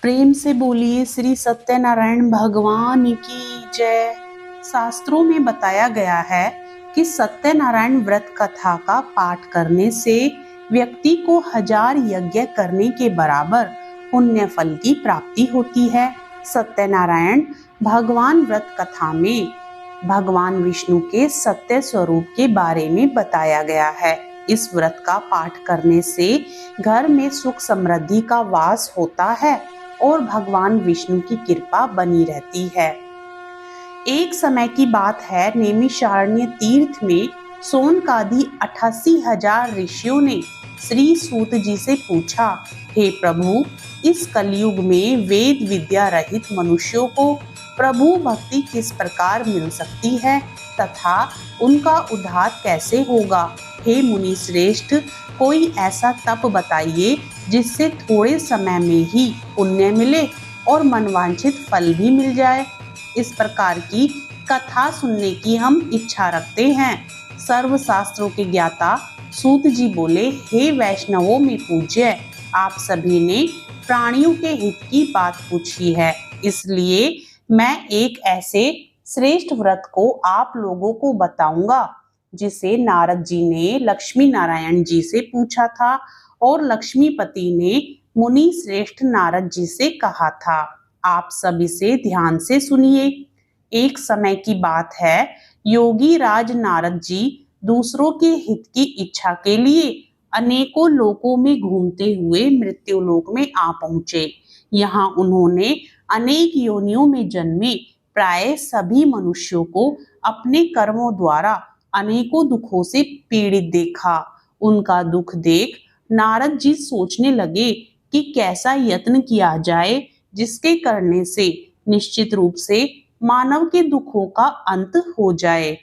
प्रेम से बोलिए श्री सत्यनारायण भगवान की जय। शास्त्रों में बताया गया है कि सत्यनारायण व्रत कथा का पाठ करने से व्यक्ति को 1000 यज्ञ करने के बराबर पुण्य फल की प्राप्ति होती है। सत्यनारायण भगवान व्रत कथा में भगवान विष्णु के सत्य स्वरूप के बारे में बताया गया है। इस व्रत का पाठ करने से घर में सुख समृद्धि का वास होता है और भगवान विष्णु की कृपा बनी रहती है। एक समय की बात है, नैमिषारण्य तीर्थ में सोनकादि 88,000 ऋषियों ने श्री सूत जी से पूछा, हे प्रभु, इस कलयुग में वेद विद्या रहित मनुष्यों को प्रभु भक्ति किस प्रकार मिल सकती है तथा उनका उद्धार कैसे होगा। हे मुनि श्रेष्ठ, कोई ऐसा तप बताइए जिससे थोड़े समय में ही पुण्य मिले और मनवांछित फल भी मिल जाए। इस प्रकार की कथा सुनने की हम इच्छा रखते हैं। सर्व शास्त्रों के ज्ञाता सूत जी बोले, हे वैष्णवों में पूज्य, आप सभी ने प्राणियों के हित की बात पूछी है, इसलिए मैं एक ऐसे श्रेष्ठ व्रत को आप लोगों को बताऊंगा जिसे नारद जी ने लक्ष्मी नारायण जी से पूछा था और लक्ष्मीपति ने मुनि श्रेष्ठ नारद जी से कहा था। आप सब इसे ध्यान से सुनिए। एक समय की बात है, योगी राज नारद जी दूसरों के हित की इच्छा के लिए अनेकों लोकों में घूमते हुए मृत्यु लोक में आ पहुंचे। यहाँ उन्होंने अनेक योनियों में जन्मे प्राय सभी मनुष्यों को अपने कर्मों द्वारा अनेकों दुखों से पीड़ित देखा। उनका दुख देख नारद जी सोचने लगे कि कैसा यत्न किया जाए जिसके करने से निश्चित रूप से मानव के दुखों का अंत हो जाए।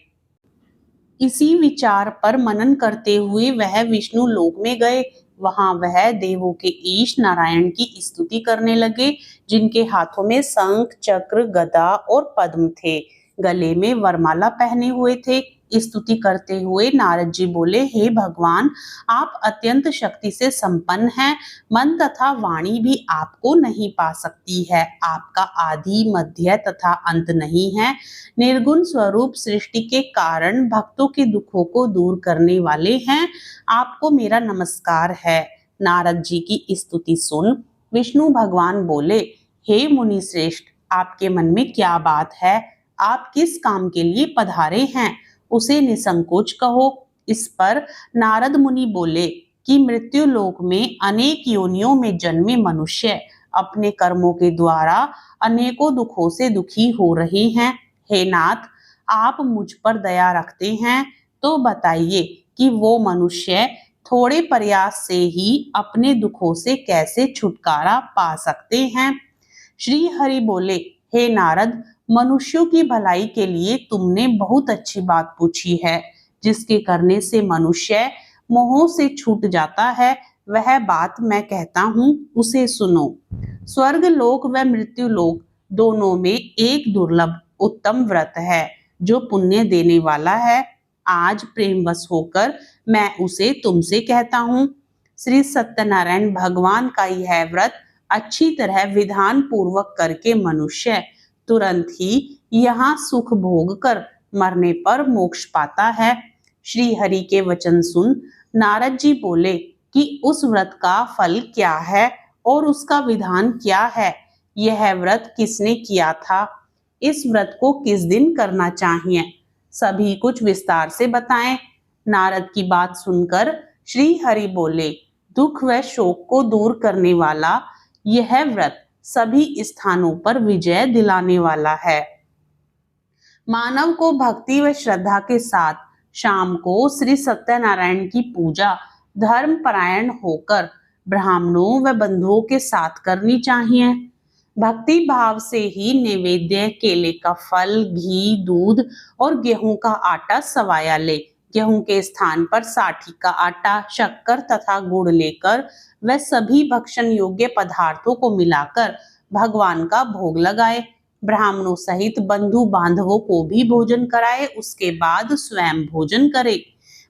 इसी विचार पर मनन करते हुए वह विष्णु लोक में गए। वहां वह देवों के ईश नारायण की स्तुति करने लगे, जिनके हाथों में शंख, चक्र, गदा और पद्म थे। गले में वरमाला पहने हुए थे। स्तुति करते हुए नारद जी बोले, हे भगवान, आप अत्यंत शक्ति से संपन्न हैं। मन तथा वाणी भी आपको नहीं पा सकती है। आपका आदि, मध्य तथा अंत नहीं है। निर्गुण स्वरूप सृष्टि के कारण भक्तों के दुखों को दूर करने वाले हैं। आपको मेरा नमस्कार है। नारद जी की स्तुति सुन विष्णु भगवान बोले, हे मुनि श्रेष्ठ, आपके मन में क्या बात है? आप किस काम के लिए पधारे हैं, उसे निसंकोच कहो। इस पर नारद मुनि बोले कि मृत्यु लोक में अनेक योनियों में जन्मे मनुष्य अपने कर्मों के द्वारा अनेकों दुखों से दुखी हो रहे हैं। हे नाथ, आप मुझ पर दया रखते हैं तो बताइए कि वो मनुष्य थोड़े प्रयास से ही अपने दुखों से कैसे छुटकारा पा सकते हैं। श्री हरि बोले, हे नारद, मनुष्यों की भलाई के लिए तुमने बहुत अच्छी बात पूछी है। जिसके करने से मनुष्य मोह से छूट जाता है, वह बात मैं कहता हूँ, उसे सुनो। स्वर्ग लोक व मृत्यु लोक दोनों में एक दुर्लभ उत्तम व्रत है जो पुण्य देने वाला है। आज प्रेमवश होकर मैं उसे तुमसे कहता हूँ। श्री सत्यनारायण भगवान का यह व्रत अच्छी तरह विधान पूर्वक करके मनुष्य तुरंत ही यहाँ सुख भोग कर मरने पर मोक्ष पाता है। श्री हरि के वचन सुन नारद जी बोले कि उस व्रत का फल क्या है और उसका विधान क्या है। यह व्रत किसने किया था? इस व्रत को किस दिन करना चाहिए? सभी कुछ विस्तार से बताएं। नारद की बात सुनकर श्री हरि बोले, दुख व शोक को दूर करने वाला यह व्रत सभी स्थानों पर विजय दिलाने वाला है। मानव को भक्ति व श्रद्धा के साथ शाम को श्री सत्यनारायण की पूजा धर्म परायण होकर ब्राह्मणों व बंधुओं के साथ करनी चाहिए। भक्ति भाव से ही नैवेद्य, केले का फल, घी, दूध और गेहूं का आटा सवाया ले। गेहूं के स्थान पर साठी का आटा, शक्कर तथा गुड़ लेकर वह सभी भक्षण योग्य पदार्थों को मिलाकर भगवान का भोग लगाए। ब्राह्मणों सहित बंधु बांधवों को भी भोजन कराए। उसके बाद स्वयं भोजन करे।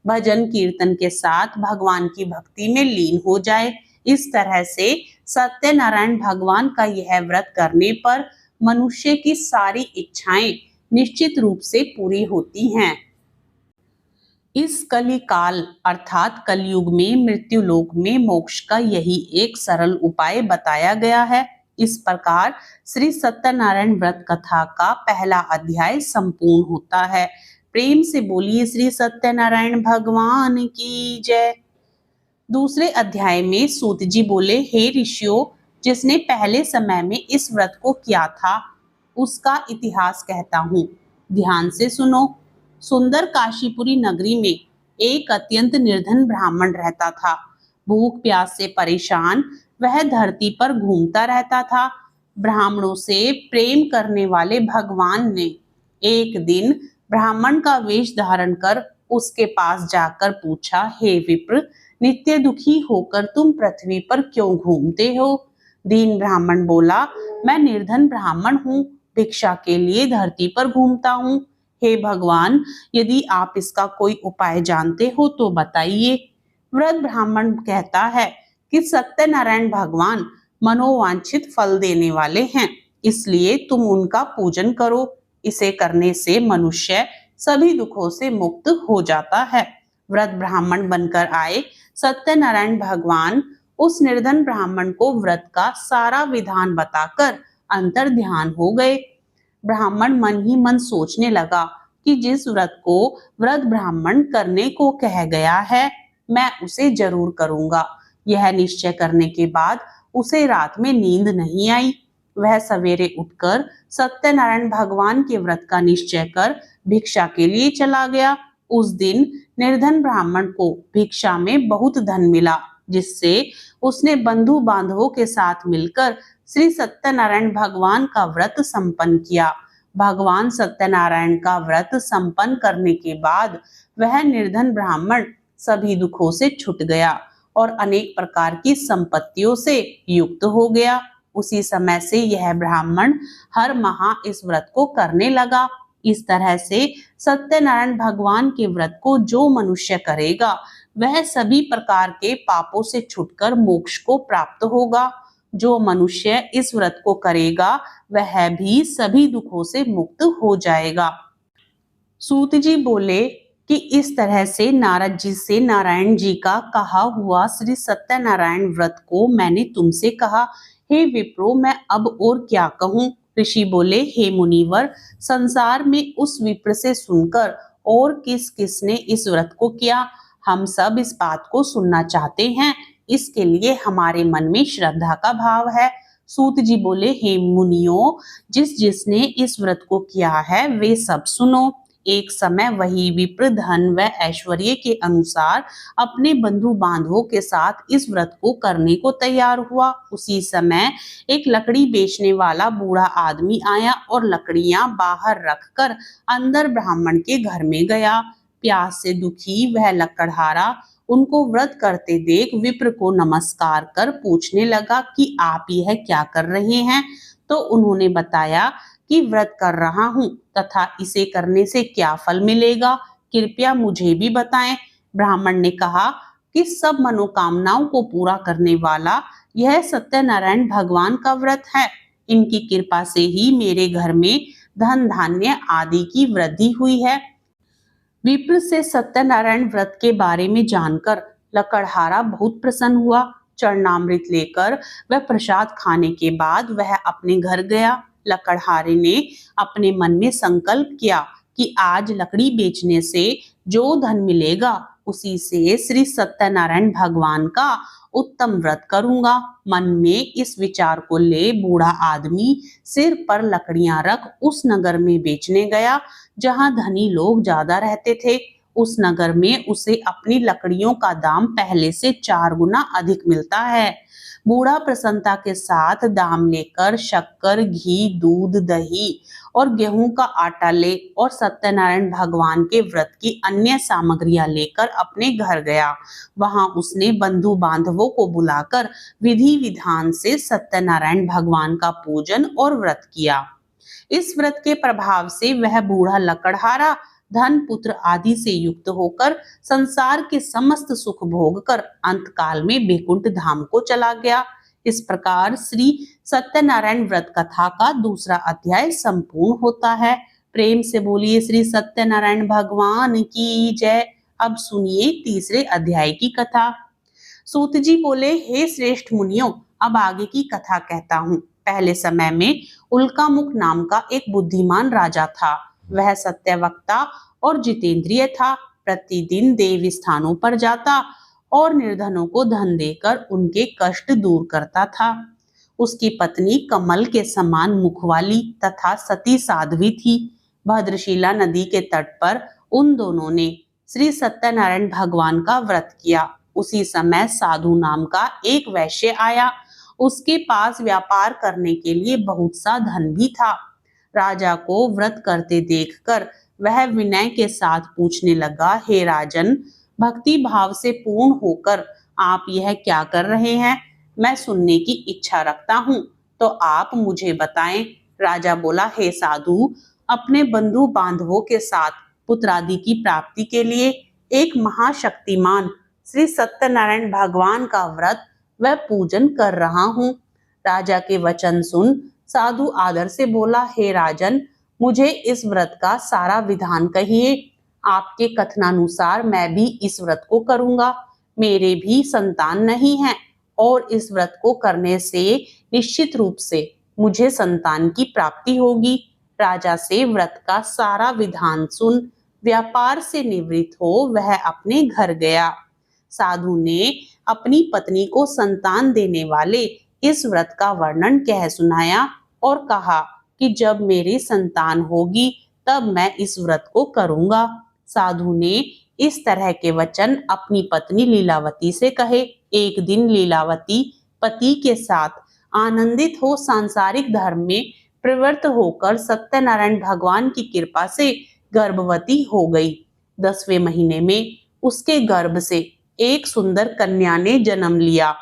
भजन कीर्तन के साथ भगवान की भक्ति में लीन हो जाए। इस तरह से सत्यनारायण भगवान का यह व्रत करने पर मनुष्य की सारी इच्छाएं निश्चित रूप से पूरी होती हैं। इस कली काल अर्थात कलयुग में मृत्यु लोक में मोक्ष का यही एक सरल उपाय बताया गया है। इस प्रकार श्री सत्यनारायण व्रत कथा का पहला अध्याय संपूर्ण होता है। प्रेम से बोलिए श्री सत्यनारायण भगवान की जय। दूसरे अध्याय में सूत जी बोले, हे ऋषियों, जिसने पहले समय में इस व्रत को किया था उसका इतिहास कहता हूँ, ध्यान से सुनो। सुंदर काशीपुरी नगरी में एक अत्यंत निर्धन ब्राह्मण रहता था। भूख प्यास से परेशान वह धरती पर घूमता रहता था। ब्राह्मणों से प्रेम करने वाले भगवान ने एक दिन ब्राह्मण का वेश धारण कर उसके पास जाकर पूछा, हे विप्र, नित्य दुखी होकर तुम पृथ्वी पर क्यों घूमते हो? दीन ब्राह्मण बोला, मैं निर्धन ब्राह्मण हूँ, भिक्षा के लिए धरती पर घूमता हूँ। हे भगवान, यदि आप इसका कोई उपाय जानते हो तो बताइए। वृद्ध ब्राह्मण कहता है कि सत्यनारायण भगवान मनोवांछित फल देने वाले हैं, इसलिए तुम उनका पूजन करो। इसे करने से मनुष्य सभी दुखों से मुक्त हो जाता है। वृद्ध ब्राह्मण बनकर आए सत्यनारायण भगवान उस निर्धन ब्राह्मण को व्रत का सारा विधान बताकर अंतर ध्यान हो गए। ब्राह्मण मन ही मन सोचने लगा कि जिस व्रत को वृद्ध ब्राह्मण करने को कह गया है, मैं उसे जरूर करूंगा। यह निश्चय करने के बाद उसे रात में नींद नहीं आई। वह सवेरे उठकर सत्यनारायण भगवान के व्रत का निश्चय कर भिक्षा के लिए चला गया। उस दिन निर्धन ब्राह्मण को भिक्षा में बहुत धन मिला, जिससे उसने बंधु बांधवों के साथ मिलकर श्री सत्यनारायण भगवान का व्रत संपन्न किया। भगवान सत्यनारायण का व्रत संपन्न करने के बाद वह निर्धन ब्राह्मण सभी दुखों से छूट गया और अनेक प्रकार की संपत्तियों से युक्त हो गया। उसी समय से यह ब्राह्मण हर माह इस व्रत को करने लगा। इस तरह से सत्यनारायण भगवान के व्रत को जो मनुष्य करेगा वह सभी प्रकार के पापों से छूटकर मोक्ष को प्राप्त होगा। जो मनुष्य इस व्रत को करेगा वह भी सभी दुखों से मुक्त हो जाएगा। सूत जी बोले कि इस तरह से नारद जी से नारायण जी का कहा हुआ श्री सत्यनारायण व्रत को मैंने तुमसे कहा। हे विप्रो, मैं अब और क्या कहूँ? ऋषि बोले, हे मुनिवर, संसार में उस विप्र से सुनकर और किस किसने इस व्रत को किया, हम सब इस बात को सुनना चाहते हैं। इसके लिए हमारे मन में श्रद्धा का भाव है। सूत जी बोले, हे मुनियों, जिसने इस व्रत को किया है वे सब सुनो। एक समय वही विप्र धन व ऐश्वर्य के अनुसार अपने बंधु बांधवों के साथ इस व्रत को करने को तैयार हुआ। उसी समय एक लकड़ी बेचने वाला बूढ़ा आदमी आया और लकड़ियां बाहर रखकर अंदर ब्राह्मण के घर में गया। प्यास से दुखी वह लकड़हारा उनको व्रत करते देख विप्र को नमस्कार कर पूछने लगा कि आप यह क्या कर रहे हैं? तो उन्होंने बताया कि व्रत कर रहा हूँ तथा इसे करने से क्या फल मिलेगा, कृपया मुझे भी बताएं। ब्राह्मण ने कहा कि सब मनोकामनाओं को पूरा करने वाला यह सत्यनारायण भगवान का व्रत है। इनकी कृपा से ही मेरे घर में धन धान्य आदि की वृद्धि हुई है। विप्र से सत्यनारायण व्रत के बारे में जानकर लकड़हारा बहुत प्रसन्न हुआ। चरणामृत लेकर वह प्रसाद खाने के बाद वह अपने घर गया। लकड़हारे ने अपने मन में संकल्प किया कि आज लकड़ी बेचने से जो धन मिलेगा उसी से श्री सत्यनारायण भगवान का उत्तम व्रत करूंगा। मन में इस विचार को ले बूढ़ा आदमी सिर पर लकड़ियां रख उस नगर में बेचने गया जहां धनी लोग ज्यादा रहते थे। उस नगर में उसे अपनी लकड़ियों का दाम पहले से 4 गुना अधिक मिलता है। बूढ़ा प्रसन्नता के साथ दाम लेकर शक्कर, घी, दूध, दही और गेहूं का आटा ले और सत्यनारायण भगवान के व्रत की अन्य सामग्रियां लेकर अपने घर गया। वहां उसने बंधु बांधवों को बुलाकर विधि विधान से सत्यनारायण भगवान का पूजन और व्रत किया। इस व्रत के प्रभाव से वह बूढ़ा लकड़हारा धन, पुत्र आदि से युक्त होकर संसार के समस्त सुख भोग कर अंत काल में बैकुंठ धाम को चला गया। इस प्रकार श्री सत्यनारायण व्रत कथा का दूसरा अध्याय संपूर्ण होता है। प्रेम से बोलिए श्री सत्यनारायण भगवान की जय। अब सुनिए तीसरे अध्याय की कथा। सूत जी बोले, हे श्रेष्ठ मुनियों, अब आगे की कथा कहता हूँ। पहले समय में उल्कामुख नाम का एक बुद्धिमान राजा था। वह सत्यवक्ता और जितेंद्रिय था। प्रतिदिन देव स्थानों पर जाता और निर्धनों को धन देकर उनके कष्ट दूर करता था। उसकी पत्नी कमल के समान मुख वाली तथा सती साध्वी थी। भद्रशिला नदी के तट पर उन दोनों ने श्री सत्यनारायण भगवान का व्रत किया। उसी समय साधु नाम का एक वैश्य आया। उसके पास व्यापार करने के लिए बहुत सा धन भी था। राजा को व्रत करते देखकर वह विनय के साथ पूछने लगा, हे राजन, भक्ति भाव से पूर्ण होकर आप यह क्या कर रहे हैं? मैं सुनने की इच्छा रखता हूँ, तो आप मुझे बताएं। राजा बोला, हे साधु, अपने बंधु बांधवों के साथ पुत्रादि की प्राप्ति के लिए एक महाशक्तिमान श्री सत्यनारायण भगवान का व्रत व पूजन कर रहा हूँ। राजा के वचन सुन साधु आदर से बोला, हे राजन, मुझे इस व्रत का सारा विधान कहिए। आपके कथनानुसार मैं भी इस व्रत को करूंगा। मेरे भी संतान नहीं है और इस व्रत को करने से निश्चित रूप से मुझे संतान की प्राप्ति होगी। राजा से व्रत का सारा विधान सुन व्यापार से निवृत्त हो वह अपने घर गया। साधु ने अपनी पत्नी को संतान देने वाले इस व्रत का वर्णन कह सुनाया और कहा कि जब मेरी संतान होगी तब मैं इस व्रत को करूंगा। साधु ने इस तरह के वचन अपनी पत्नी लीलावती से कहे। एक दिन लीलावती पति के साथ आनंदित हो सांसारिक धर्म में प्रवृत्त होकर सत्यनारायण भगवान की कृपा से गर्भवती हो गई। 10वें महीने में उसके गर्भ से एक सुंदर कन्या ने जन्म लिया।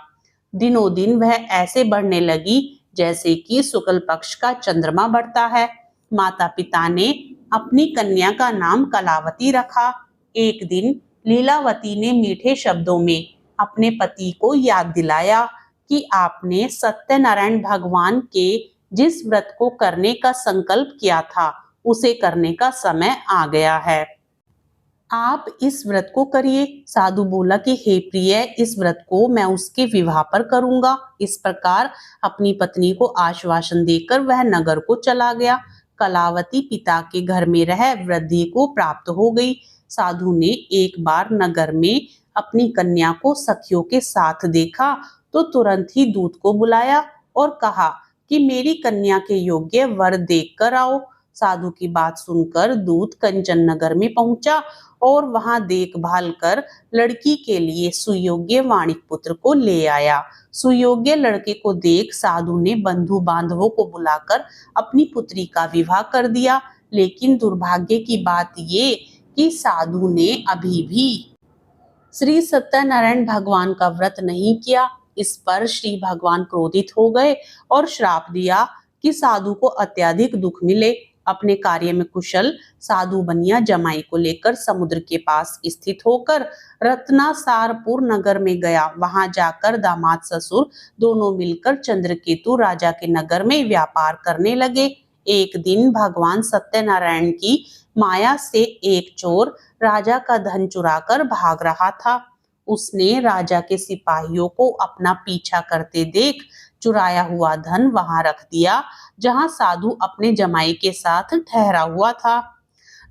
दिनों दिन वह ऐसे बढ़ने लगी जैसे कि शुक्ल पक्ष का चंद्रमा बढ़ता है। माता पिता ने अपनी कन्या का नाम कलावती रखा। एक दिन लीलावती ने मीठे शब्दों में अपने पति को याद दिलाया कि आपने सत्यनारायण भगवान के जिस व्रत को करने का संकल्प किया था उसे करने का समय आ गया है। आप इस व्रत को करिए। साधु बोला कि हे प्रिय, इस व्रत को मैं उसके विवाह पर करूंगा। इस प्रकार अपनी पत्नी को आश्वासन देकर वह नगर को चला गया। कलावती पिता के घर में रह वृद्धि को प्राप्त हो गई। साधु ने एक बार नगर में अपनी कन्या को सखियों के साथ देखा तो तुरंत ही दूत को बुलाया और कहा कि मेरी कन्या के योग्य वर देख कर आओ। साधु की बात सुनकर दूत कंचन नगर में पहुंचा और वहां देखभाल कर लड़की के लिए सुयोग्य वाणिक पुत्र को ले आया। सुयोग्य लड़के को देख साधु ने बंधु बांधवों को बुलाकर अपनी पुत्री का विवाह कर दिया। लेकिन दुर्भाग्य की बात ये कि साधु ने अभी भी श्री सत्यनारायण भगवान का व्रत नहीं किया। इस पर श्री भगवान क्रोधित हो गए और श्राप दिया कि साधु को अत्यधिक दुख मिले। अपने कार्य में कुशल साधु बनिया जमाई को लेकर समुद्र के पास स्थित होकर रत्नासारपुर नगर में गया। वहां जाकर दामाद ससुर दोनों मिलकर चंद्रकेतु राजा के नगर में व्यापार करने लगे। एक दिन भगवान सत्यनारायण की माया से एक चोर राजा का धन चुराकर भाग रहा था। उसने राजा के सिपाहियों को अपना पीछा करते देख चुराया हुआ धन वहां रख दिया जहां साधु अपने जमाई के साथ ठहरा हुआ था।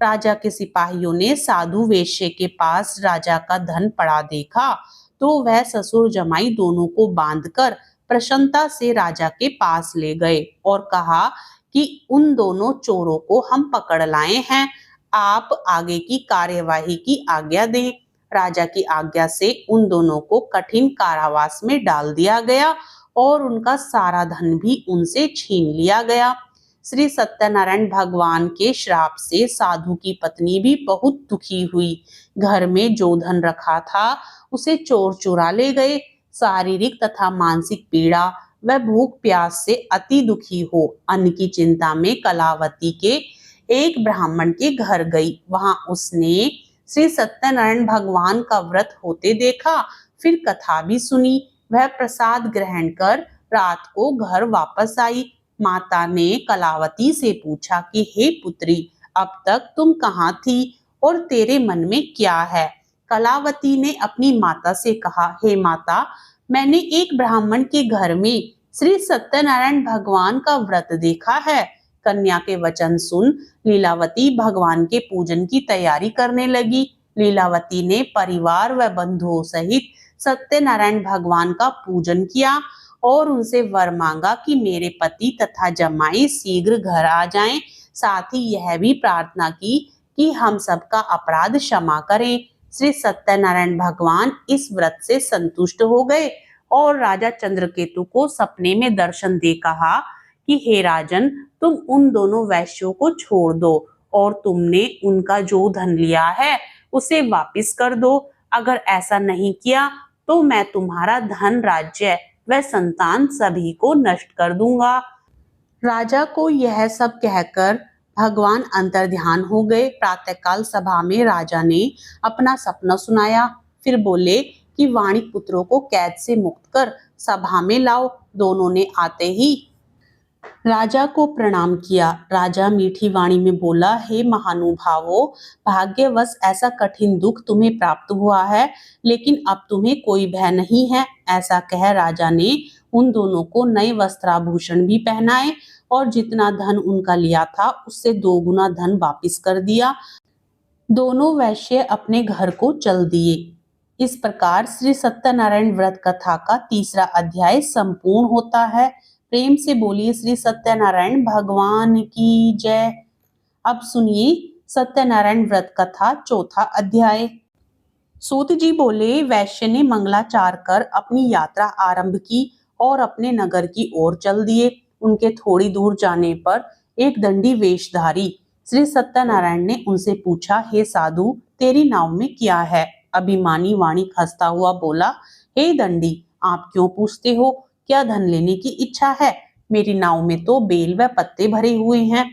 राजा के सिपाहियों ने साधु वेश्य के पास राजा का धन पड़ा देखा तो वह ससुर जमाई दोनों को बांधकर प्रसन्नता से राजा के पास ले गए और कहा कि उन दोनों चोरों को हम पकड़ लाए हैं, आप आगे की कार्यवाही की आज्ञा दें। राजा की आज्ञा से उन दोनों को कठिन कारावास में डाल दिया गया और उनका सारा धन भी उनसे छीन लिया गया। श्री सत्यनारायण भगवान के श्राप से साधु की पत्नी भी बहुत दुखी हुई। घर में जो धन रखा था उसे चोर चुरा ले गए। शारीरिक तथा मानसिक पीड़ा व भूख प्यास से अति दुखी हो अन्न की चिंता में कलावती के एक ब्राह्मण के घर गई। वहां उसने श्री सत्यनारायण भगवान का व्रत होते देखा। फिर कथा भी सुनी। वह प्रसाद ग्रहण कर रात को घर वापस आई। माता ने कलावती से पूछा कि हे पुत्री, अब तक तुम कहाँ थी और तेरे मन में क्या है? कलावती ने अपनी माता से कहा, हे माता, मैंने एक ब्राह्मण के घर में श्री सत्यनारायण भगवान का व्रत देखा है। कन्या के वचन सुन लीलावती भगवान के पूजन की तैयारी करने लगी। लीलावती ने परिवार व बंधुओं सहित सत्यनारायण भगवान का पूजन किया और उनसे वर मांगा कि मेरे पति तथा जमाई शीघ्र घर आ जाएं। साथ ही यह भी प्रार्थना की कि हम सबका अपराध क्षमा करें। श्री सत्यनारायण भगवान इस व्रत से संतुष्ट हो गए और राजा चंद्रकेतु को सपने में दर्शन दे कहा कि हे राजन, तुम उन दोनों वैश्यों को छोड़ दो और तुमने उनका जो धन लिया है उसे वापस कर दो। अगर ऐसा नहीं किया तो मैं तुम्हारा धन, राज्य व संतान सभी को नष्ट कर दूंगा। राजा को यह सब कहकर भगवान अंतर्ध्यान हो गए। प्रातःकाल सभा में राजा ने अपना सपना सुनाया। फिर बोले कि वाणिक पुत्रों को कैद से मुक्त कर सभा में लाओ। दोनों ने आते ही राजा को प्रणाम किया। राजा मीठी वाणी में बोला, हे महानुभावों, भाग्यवश ऐसा कठिन दुख तुम्हें प्राप्त हुआ है, लेकिन अब तुम्हें कोई भय नहीं है। ऐसा कह राजा ने उन दोनों को नए वस्त्राभूषण भी पहनाए और जितना धन उनका लिया था उससे 2 गुना धन वापस कर दिया। दोनों वैश्य अपने घर को चल दिए। इस प्रकार श्री सत्यनारायण व्रत कथा का 3रा अध्याय संपूर्ण होता है। प्रेम से बोलिए श्री सत्यनारायण भगवान की जय। अब सुनिए सत्यनारायण व्रत कथा 4था अध्याय। सूत जी बोले, वैश्य ने मंगलाचार कर अपनी यात्रा आरंभ की और अपने नगर की ओर चल दिए। उनके थोड़ी दूर जाने पर एक दंडी वेशधारी श्री सत्यनारायण ने उनसे पूछा, हे साधु, तेरी नाव में क्या है? अभिमानी वाणिक हंसता हुआ बोला, हे दंडी, आप क्यों पूछते हो? क्या धन लेने की इच्छा है? मेरी नाव में तो बेल व पत्ते भरे हुए हैं।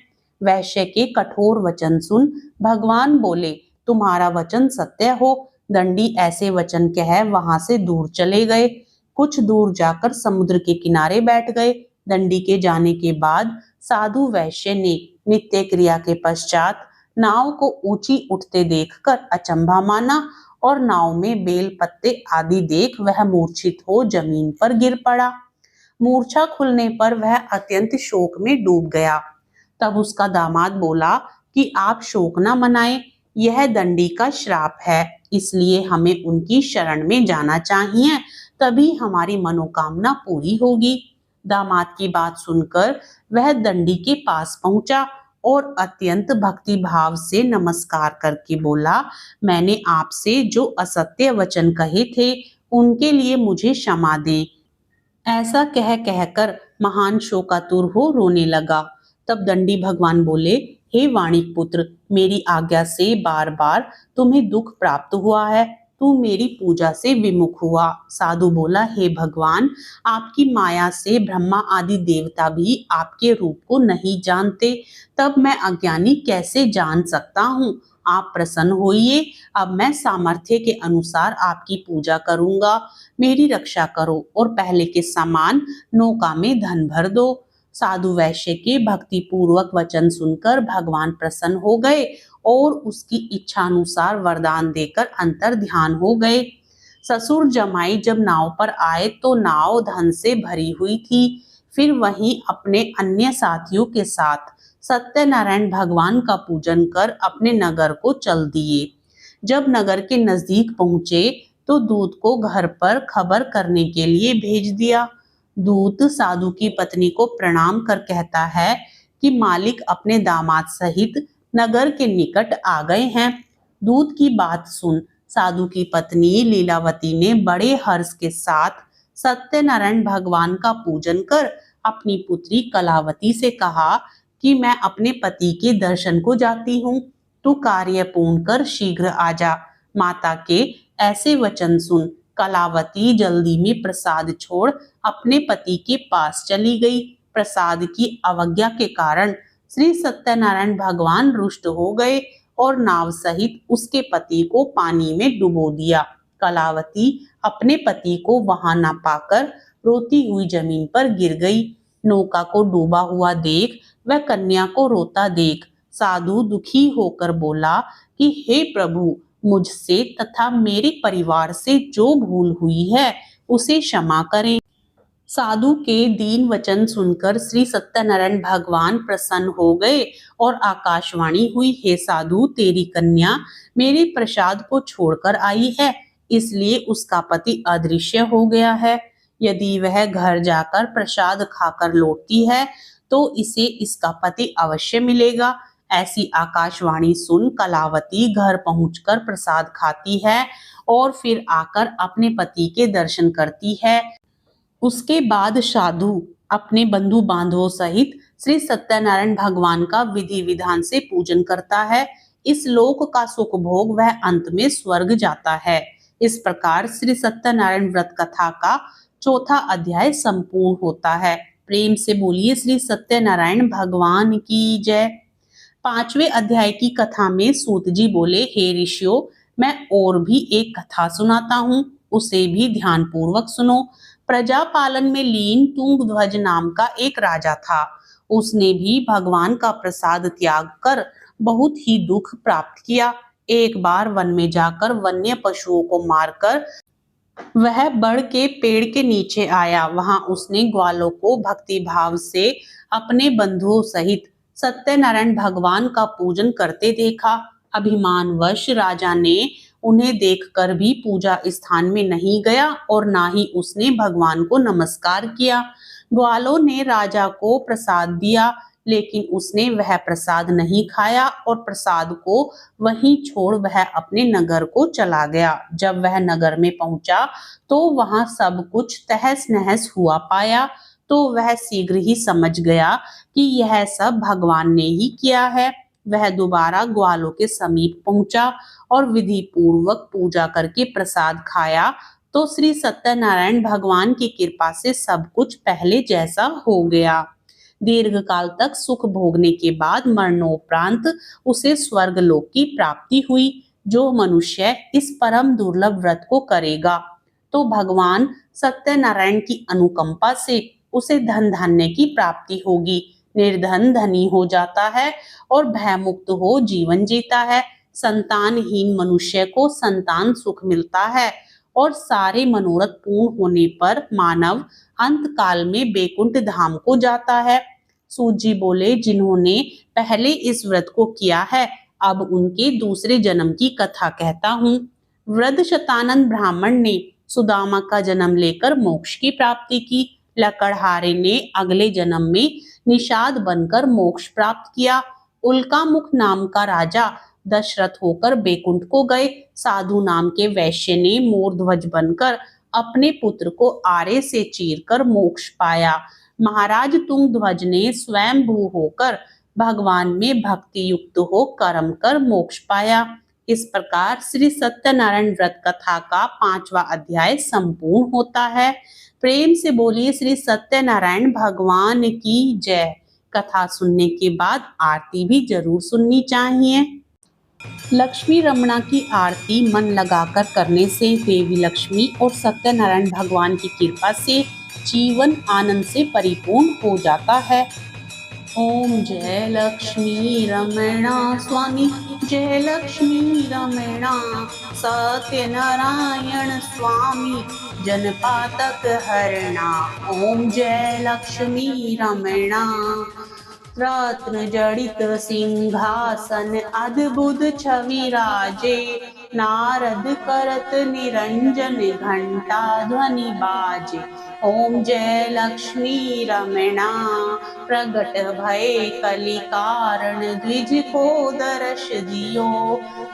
वैश्य के कठोर वचन सुन भगवान बोले, तुम्हारा वचन सत्य हो। दंडी ऐसे वचन कह वहां से दूर चले गए। कुछ दूर जाकर समुद्र के किनारे बैठ गए। दंडी के जाने के बाद साधु वैश्य ने नित्य क्रिया के पश्चात नाव को ऊंची उठते देखकर अचंभा माना और नाव में बेल पत्ते आदि देख वह मूर्छित हो जमीन पर गिर पड़ा। मूर्छा खुलने पर वह अत्यंत शोक में डूब गया। तब उसका दामाद बोला कि आप शोक न मनाएं, यह दंडी का श्राप है, इसलिए हमें उनकी शरण में जाना चाहिए, तभी हमारी मनोकामना पूरी होगी। दामाद की बात सुनकर वह दंडी के पास पहुंचा और अत्यंत भक्ति भाव से नमस्कार करके बोला, मैंने आपसे जो असत्य वचन कहे थे उनके लिए मुझे क्षमा दें। ऐसा कह कहकर महान शोकातुर हो रोने लगा। तब दंडी भगवान बोले, हे वाणिक पुत्र, मेरी आज्ञा से बार बार तुम्हें दुख प्राप्त हुआ है, तू मेरी पूजा से विमुख हुआ। साधु बोला, हे भगवान, आपकी माया से ब्रह्मा आदि देवता भी आपके रूप को नहीं जानते, तब मैं अज्ञानी कैसे जान सकता हूँ? आप प्रसन्न होइए, अब मैं सामर्थ्य के अनुसार आपकी पूजा करूंगा। मेरी रक्षा करो और पहले के समान नौका में धन भर दो। साधु वैश्य के भक्ति पूर्वक वचन सुनकर भगवान प्रसन्न हो गए और उसकी इच्छा अनुसार वरदान देकर अंतर ध्यान हो गए। ससुर जमाई जब नाव पर आए तो नाव धन से भरी हुई थी। फिर वहीं अपने अन्य साथियों के साथ सत्यनारायण भगवान का पूजन कर अपने नगर को चल दिए। जब नगर के नजदीक पहुंचे तो दूत को घर पर खबर करने के लिए भेज दिया। दूत साधु की पत्नी को प्रणाम कर कहता है कि मालिक अपने दामाद सहित नगर के निकट आ गए हैं। दूत की बात सुन साधु की पत्नी लीलावती ने बड़े हर्ष के साथ सत्यनारायण भगवान का पूजन कर अपनी पुत्री कलावती से कहा कि मैं अपने पति के दर्शन को जाती हूँ, तू कार्य पूर्ण कर शीघ्र आ जा। माता के ऐसे वचन सुन कलावती जल्दी में प्रसाद छोड़ अपने पति के पास चली गई। प्रसाद की अवज्ञा के कारण श्री सत्यनारायण भगवान रुष्ट हो गए और नाव सहित उसके पति को पानी में डुबो दिया। कलावती अपने पति को वहां न पाकर रोती हुई जमीन पर गिर गई। नौका को डूबा हुआ देख वह कन्या को रोता देख साधु दुखी होकर बोला कि हे प्रभु, मुझसे तथा मेरे परिवार से जो भूल हुई है उसे क्षमा करें। साधु के दीन वचन सुनकर श्री सत्यनारायण भगवान प्रसन्न हो गए और आकाशवाणी हुई, हे साधु, तेरी कन्या मेरे प्रसाद को छोड़कर आई है, इसलिए उसका पति अदृश्य हो गया है। यदि वह घर जाकर प्रसाद खाकर लौटती है तो इसे इसका पति अवश्य मिलेगा। ऐसी आकाशवाणी सुन कलावती घर पहुंचकर प्रसाद खाती है और फिर आकर अपने पति के दर्शन करती है। उसके बाद साधु अपने बंधु बांधवों सहित श्री सत्यनारायण भगवान का विधि विधान से पूजन करता है। इस लोक का सुख भोग वह अंत में स्वर्ग जाता है। इस प्रकार श्री सत्यनारायण व्रत कथा का चौथा अध्याय संपूर्ण होता है। प्रेम से बोलिए श्री सत्यनारायण भगवान की जय। पांचवें अध्याय की कथा में सूत जी बोले, हे ऋषियों, मैं और भी एक कथा सुनाता हूँ, उसे भी ध्यान पूर्वक सुनो। प्रजा पालन में लीन तुंगध्वज नाम का एक राजा था। उसने भी भगवान का प्रसाद त्याग कर बहुत ही दुख प्राप्त किया। एक बार वन में जाकर वन्य पशुओं को मारकर वह बड़ के पेड़ के नीचे आया। वहां उसने ग्वालों को भक्ति भाव से अपने बंधुओं सहित सत्यनारायण भगवान का पूजन करते देखा। अभिमानवश राजा ने उन्हें देखकर भी पूजा स्थान में नहीं गया और ना ही उसने भगवान को नमस्कार किया। ग्वालों ने राजा को प्रसाद दिया, लेकिन उसने वह प्रसाद नहीं खाया और प्रसाद को वहीं छोड़ वह अपने नगर को चला गया। जब वह नगर में पहुंचा तो वहां सब कुछ तहस नहस हुआ पाया, तो वह शीघ्र ही समझ गया कि यह सब भगवान ने ही किया है। वह दोबारा ग्वालों के समीप पहुंचा और विधि पूर्वक पूजा करके प्रसाद खाया, तो श्री सत्यनारायण भगवान की कृपा से सब कुछ पहले जैसा हो गया। दीर्घ काल तक सुख भोगने के बाद मरणोपरांत उसे स्वर्ग लोक की प्राप्ति हुई। जो मनुष्य इस परम दुर्लभ व्रत को करेगा तो भगवान सत्यनारायण की अनुकंपा से उसे धन धान्य की प्राप्ति होगी। निर्धन धनी हो जाता है और भयमुक्त हो जीवन जीता है। संतानहीन मनुष्य को संतान सुख मिलता है और सारे मनोरथ पूर्ण होने पर मानव अंत काल में बैकुंठ धाम को जाता है। सूत जी बोले, जिन्होंने पहले इस व्रत को किया है, अब उनके दूसरे जन्म की कथा कहता हूँ। वृद्ध शतानंद ब्राह्मण ने सुदामा का जन्म लेकर मोक्ष की प्राप्ति की। लकड़हारे ने अगले जन्म में निषाद बनकर मोक्ष प्राप्त किया। उल्कामुख नाम का राजा दशरथ होकर बैकुंठ को गए। साधु नाम के वैश्य ने मोरध्वज बनकर अपने पुत्र को आरे से चीरकर मोक्ष पाया। महाराज तुंगध्वज ने स्वयं भू होकर भगवान में भक्ति युक्त हो कर्म कर मोक्ष पाया। इस प्रकार श्री सत्यनारायण व्रत कथा का पांचवा अध्याय संपूर्ण होता है। प्रेम से बोलिए श्री सत्यनारायण भगवान की जय। कथा सुनने के बाद आरती भी जरूर सुननी चाहिए। लक्ष्मी रमणा की आरती मन लगाकर करने से देवी लक्ष्मी और सत्यनारायण भगवान की कृपा से जीवन आनंद से परिपूर्ण हो जाता है। ओम जय लक्ष्मी रमणा स्वामी, जय लक्ष्मी रमणा सत्यनारायण स्वामी, जनपातक हरणा। ओम जय लक्ष्मी रमणा। रत्न जड़ित सिंहासन अद्भुत छवि राजे, नारद करत निरंजन घंटा ध्वनि बाजे। ओम जय लक्ष्मी रमणा। प्रगट भय कलि कारण द्विज को दर्श दियो,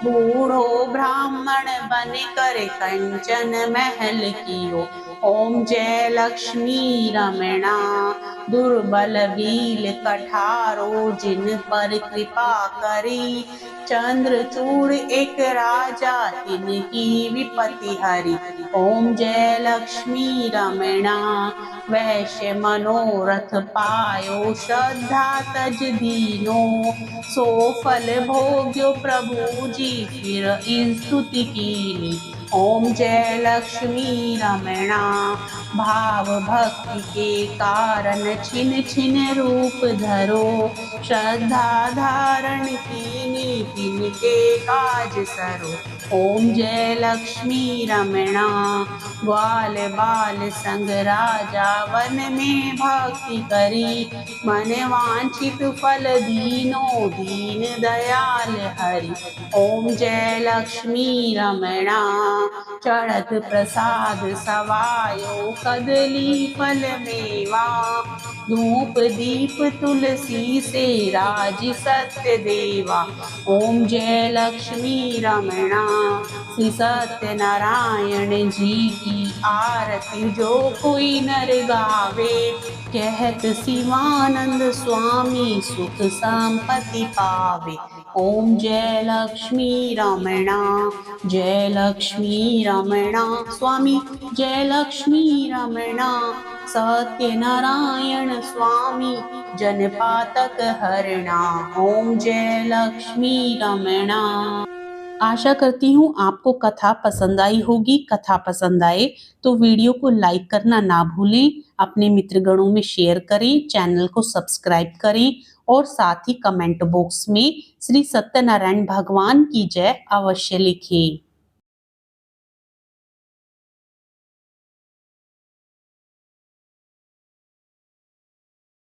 बूढ़ो ब्राह्मण बन कर कंचन महल कियो। ओम जय लक्ष्मी रमणा। दुर्बल बील कठारो जिन पर कृपा करी, चंद्रचूड़ एक राजा तिनकी विपत्ति हरि। ओम जय लक्ष्मी रमणा। वैश्य मनोरथ पायो श्रद्धा तज दीनो, सो फल भोग्यो प्रभु जी फिर स्तुति कीनी। ओम जय लक्ष्मी रमणा। भाव भक्ति के कारण छिन छिन रूप धरो, श्रद्धा धारण कीनी तिन के काज सरो। ओम जय लक्ष्मी रमणा। ग्वाल बाल संग राजा वन में भक्ति करी, मन वांछित फल दीनो दीन दयाल हरि। ओम जय लक्ष्मी रमणा। चढ़त प्रसाद सवायो कदली फल मेवा, धूप दीप तुलसी से राजी सत्य देवा। ओम जय लक्ष्मी रमणा। श्री सत्य नारायण जी की आरती जो कोई नर गावे, कहत शिवानंद स्वामी सुख संपत्ति पावे। ओम जय लक्ष्मी रमणा। जय लक्ष्मी रमणा। स्वामी जय लक्ष्मी रमणा। सत्यनारायण स्वामी जनपातक हरणा। ओम जय लक्ष्मी रमणा। आशा करती हूँ आपको कथा पसंद आई होगी। कथा पसंद आए तो वीडियो को लाइक करना ना भूलें, अपने मित्रगणों में शेयर करें, चैनल को सब्सक्राइब करें और साथ ही कमेंट बॉक्स में श्री सत्यनारायण भगवान की जय अवश्य लिखें।